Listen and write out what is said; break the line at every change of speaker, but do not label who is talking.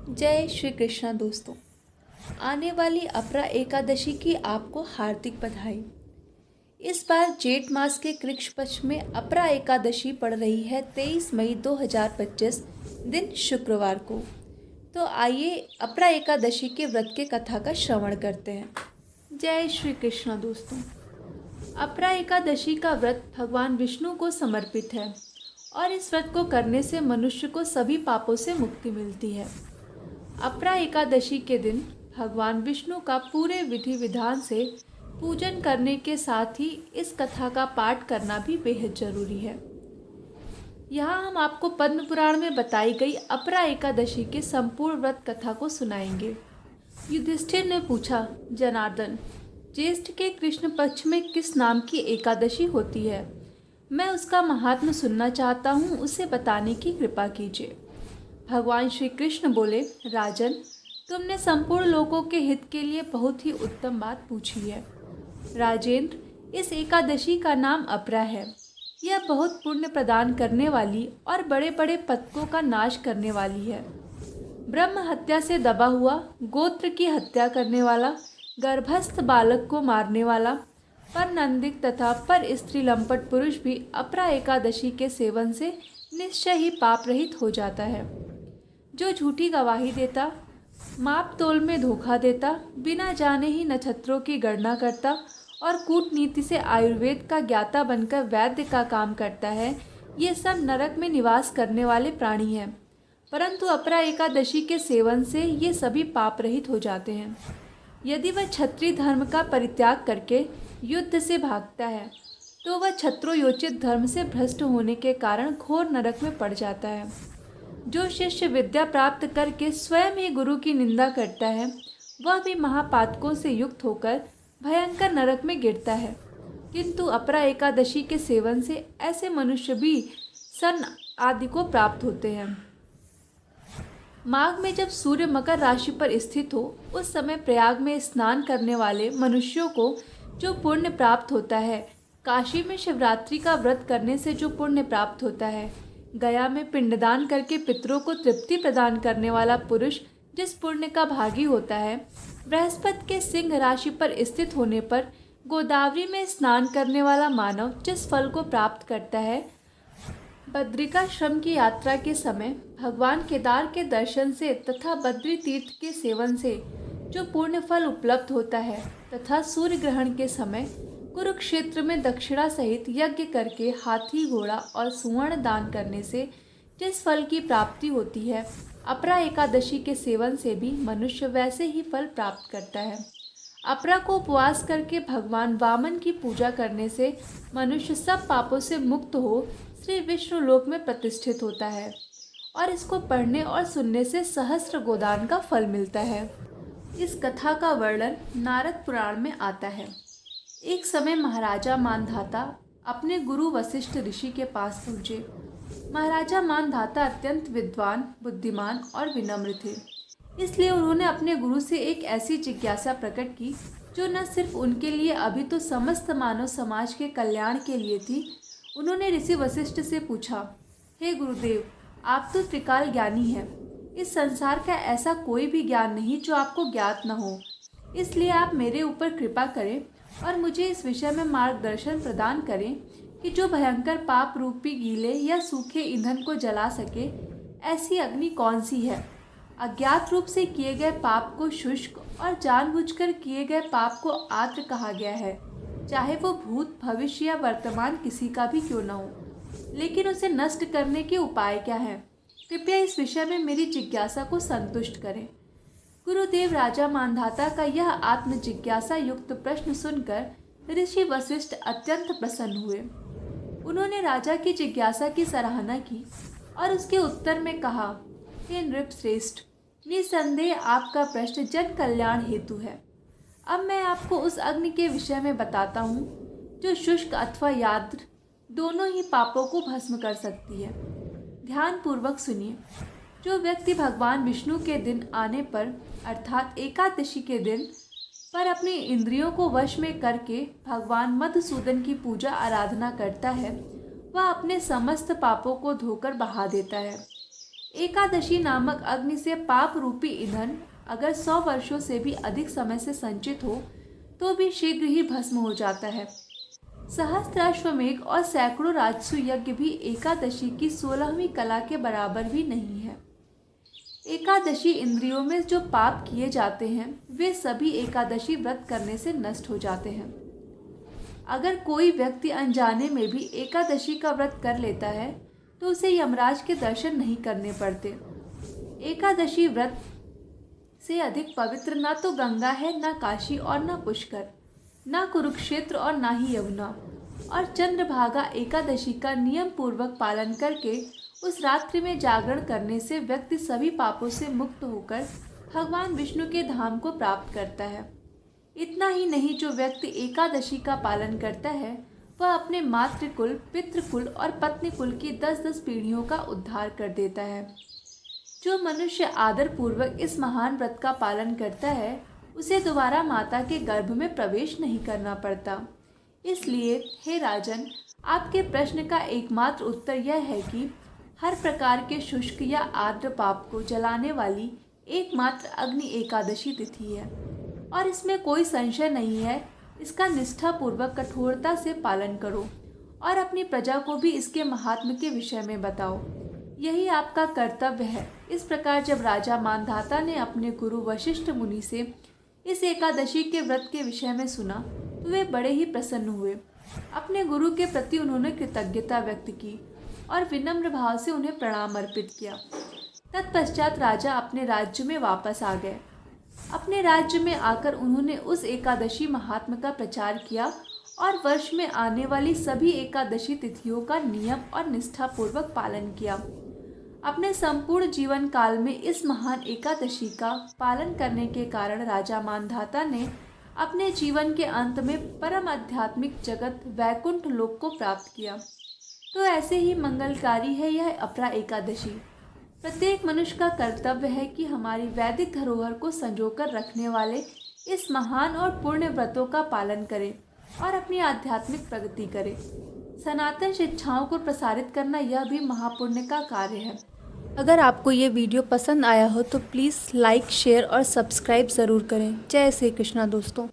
जय श्री कृष्णा दोस्तों। आने वाली अपरा एकादशी की आपको हार्दिक बधाई। इस बार जेठ मास के कृष्ण पक्ष में अपरा एकादशी पड़ रही है 23 मई 2025 दिन शुक्रवार को। तो आइए अपरा एकादशी के व्रत के कथा का श्रवण करते हैं। जय श्री कृष्णा दोस्तों। अपरा एकादशी का व्रत भगवान विष्णु को समर्पित है और इस व्रत को करने से मनुष्य को सभी पापों से मुक्ति मिलती है। अपरा एकादशी के दिन भगवान विष्णु का पूरे विधि विधान से पूजन करने के साथ ही इस कथा का पाठ करना भी बेहद जरूरी है। यहाँ हम आपको पद्म पुराण में बताई गई अपरा एकादशी के संपूर्ण व्रत कथा को सुनाएंगे। युधिष्ठिर ने पूछा, जनार्दन, ज्येष्ठ के कृष्ण पक्ष में किस नाम की एकादशी होती है? मैं उसका महात्म्य सुनना चाहता हूँ, उसे बताने की कृपा कीजिए। भगवान श्री कृष्ण बोले, राजन, तुमने संपूर्ण लोगों के हित के लिए बहुत ही उत्तम बात पूछी है। राजेंद्र, इस एकादशी का नाम अपरा है। यह बहुत पुण्य प्रदान करने वाली और बड़े बड़े पतकों का नाश करने वाली है। ब्रह्म हत्या से दबा हुआ, गोत्र की हत्या करने वाला, गर्भस्थ बालक को मारने वाला, पर नंदिक तथा पर स्त्री लंपट पुरुष भी अपरा एकादशी के सेवन से निश्चय ही पाप रहित हो जाता है। जो झूठी गवाही देता, माप तोल में धोखा देता, बिना जाने ही नक्षत्रों की गणना करता और कूटनीति से आयुर्वेद का ज्ञाता बनकर वैद्य का काम करता है, ये सब नरक में निवास करने वाले प्राणी हैं। परंतु अपरा एकादशी के सेवन से ये सभी पाप रहित हो जाते हैं। यदि वह क्षत्रिय धर्म का परित्याग करके युद्ध से भागता है तो वह क्षत्रोयोचित धर्म से भ्रष्ट होने के कारण घोर नरक में पड़ जाता है। जो शिष्य विद्या प्राप्त करके स्वयं ही गुरु की निंदा करता है, वह भी महापातकों से युक्त होकर भयंकर नरक में गिरता है। किंतु अपरा एकादशी के सेवन से ऐसे मनुष्य भी सन आदि को प्राप्त होते हैं। माघ में जब सूर्य मकर राशि पर स्थित हो, उस समय प्रयाग में स्नान करने वाले मनुष्यों को जो पुण्य प्राप्त होता है, काशी में शिवरात्रि का व्रत करने से जो पुण्य प्राप्त होता है, गया में पिंडदान करके पितरों को तृप्ति प्रदान करने वाला पुरुष जिस पुण्य का भागी होता है, बृहस्पति के सिंह राशि पर स्थित होने पर गोदावरी में स्नान करने वाला मानव जिस फल को प्राप्त करता है, बद्रिकाश्रम की यात्रा के समय भगवान केदार के दर्शन से तथा बद्री तीर्थ के सेवन से जो पुण्य फल उपलब्ध होता है, तथा सूर्य ग्रहण के समय कुरुक्षेत्र में दक्षिणा सहित यज्ञ करके हाथी, घोड़ा और सुवर्ण दान करने से जिस फल की प्राप्ति होती है, अपरा एकादशी के सेवन से भी मनुष्य वैसे ही फल प्राप्त करता है। अपरा को उपवास करके भगवान वामन की पूजा करने से मनुष्य सब पापों से मुक्त हो श्री विष्णु लोक में प्रतिष्ठित होता है और इसको पढ़ने और सुनने से सहस्त्र गोदान का फल मिलता है। इस कथा का वर्णन नारद पुराण में आता है। एक समय महाराजा मानधाता अपने गुरु वशिष्ठ ऋषि के पास पहुँचे। महाराजा मानधाता अत्यंत विद्वान, बुद्धिमान और विनम्र थे, इसलिए उन्होंने अपने गुरु से एक ऐसी जिज्ञासा प्रकट की जो न सिर्फ उनके लिए अभी तो समस्त मानव समाज के कल्याण के लिए थी। उन्होंने ऋषि वशिष्ठ से पूछा, हे गुरुदेव, आप तो त्रिकाल ज्ञानी हैं। इस संसार का ऐसा कोई भी ज्ञान नहीं जो आपको ज्ञात न हो, इसलिए आप मेरे ऊपर कृपा करें और मुझे इस विषय में मार्गदर्शन प्रदान करें कि जो भयंकर पाप रूपी गीले या सूखे ईंधन को जला सके, ऐसी अग्नि कौन सी है। अज्ञात रूप से किए गए पाप को शुष्क और जानबूझकर किए गए पाप को आर्द्र कहा गया है, चाहे वो भूत, भविष्य या वर्तमान किसी का भी क्यों न हो। लेकिन उसे नष्ट करने के उपाय क्या हैं? कृपया इस विषय में मेरी जिज्ञासा को संतुष्ट करें। गुरुदेव राजा मानधाता का यह आत्म जिज्ञासा युक्त प्रश्न सुनकर ऋषि वशिष्ठ अत्यंत प्रसन्न हुए। उन्होंने राजा की जिज्ञासा की सराहना की और उसके उत्तर में कहा, हे नृप श्रेष्ठ, निसंदेह आपका प्रश्न जन कल्याण हेतु है। अब मैं आपको उस अग्नि के विषय में बताता हूँ जो शुष्क अथवा याद्र दोनों ही पापों को भस्म कर सकती है। ध्यान पूर्वक सुनिए। जो व्यक्ति भगवान विष्णु के दिन आने पर अर्थात एकादशी के दिन पर अपनी इंद्रियों को वश में करके भगवान मधुसूदन की पूजा आराधना करता है, वह अपने समस्त पापों को धोकर बहा देता है। एकादशी नामक अग्नि से पाप रूपी ईंधन अगर 100 वर्षों से भी अधिक समय से संचित हो तो भी शीघ्र ही भस्म हो जाता है। सहस्त्राश्वमेध और सैकड़ों राजसु यज्ञ भी एकादशी की 16वीं कला के बराबर भी नहीं है। एकादशी इंद्रियों में जो पाप किए जाते हैं वे सभी एकादशी व्रत करने से नष्ट हो जाते हैं। अगर कोई व्यक्ति अनजाने में भी एकादशी का व्रत कर लेता है तो उसे यमराज के दर्शन नहीं करने पड़ते। एकादशी व्रत से अधिक पवित्र ना तो गंगा है, ना काशी और ना पुष्कर, ना कुरुक्षेत्र और ना ही यमुना। और चंद्रभागा एकादशी का नियम पूर्वक पालन करके उस रात्रि में जागरण करने से व्यक्ति सभी पापों से मुक्त होकर भगवान विष्णु के धाम को प्राप्त करता है। इतना ही नहीं, जो व्यक्ति एकादशी का पालन करता है वह अपने मातृकुल, पितृकुल और पत्नीकुल की 10-10 पीढ़ियों का उद्धार कर देता है। जो मनुष्य आदर पूर्वक इस महान व्रत का पालन करता है उसे दोबारा माता के गर्भ में प्रवेश नहीं करना पड़ता। इसलिए हे राजन, आपके प्रश्न का एकमात्र उत्तर यह है कि हर प्रकार के शुष्क या आर्द्र पाप को जलाने वाली एकमात्र अग्नि एकादशी तिथि है और इसमें कोई संशय नहीं है। इसका निष्ठापूर्वक कठोरता से पालन करो और अपनी प्रजा को भी इसके महात्म्य के विषय में बताओ। यही आपका कर्तव्य है। इस प्रकार जब राजा मानधाता ने अपने गुरु वशिष्ठ मुनि से इस एकादशी के व्रत के विषय में सुना तो वे बड़े ही प्रसन्न हुए। अपने गुरु के प्रति उन्होंने कृतज्ञता व्यक्त की और विनम्र भाव से उन्हें प्रणाम अर्पित किया। तत्पश्चात राजा अपने राज्य में वापस आ गए। अपने राज्य में आकर उन्होंने उस एकादशी महात्म्य का प्रचार किया और वर्ष में आने वाली सभी एकादशी तिथियों का नियम और निष्ठापूर्वक पालन किया। अपने संपूर्ण जीवन काल में इस महान एकादशी का पालन करने के कारण राजा मानधाता ने अपने जीवन के अंत में परम आध्यात्मिक जगत वैकुंठ लोक को प्राप्त किया। तो ऐसे ही मंगलकारी है यह अपरा एकादशी। प्रत्येक मनुष्य का कर्तव्य है कि हमारी वैदिक धरोहर को संजोकर रखने वाले इस महान और पुण्य व्रतों का पालन करे और अपनी आध्यात्मिक प्रगति करे। सनातन शिक्षाओं को प्रसारित करना यह भी महापुण्य का कार्य है। अगर आपको ये वीडियो पसंद आया हो तो प्लीज़ लाइक, शेयर और सब्सक्राइब ज़रूर करें। जय श्री कृष्णा दोस्तों।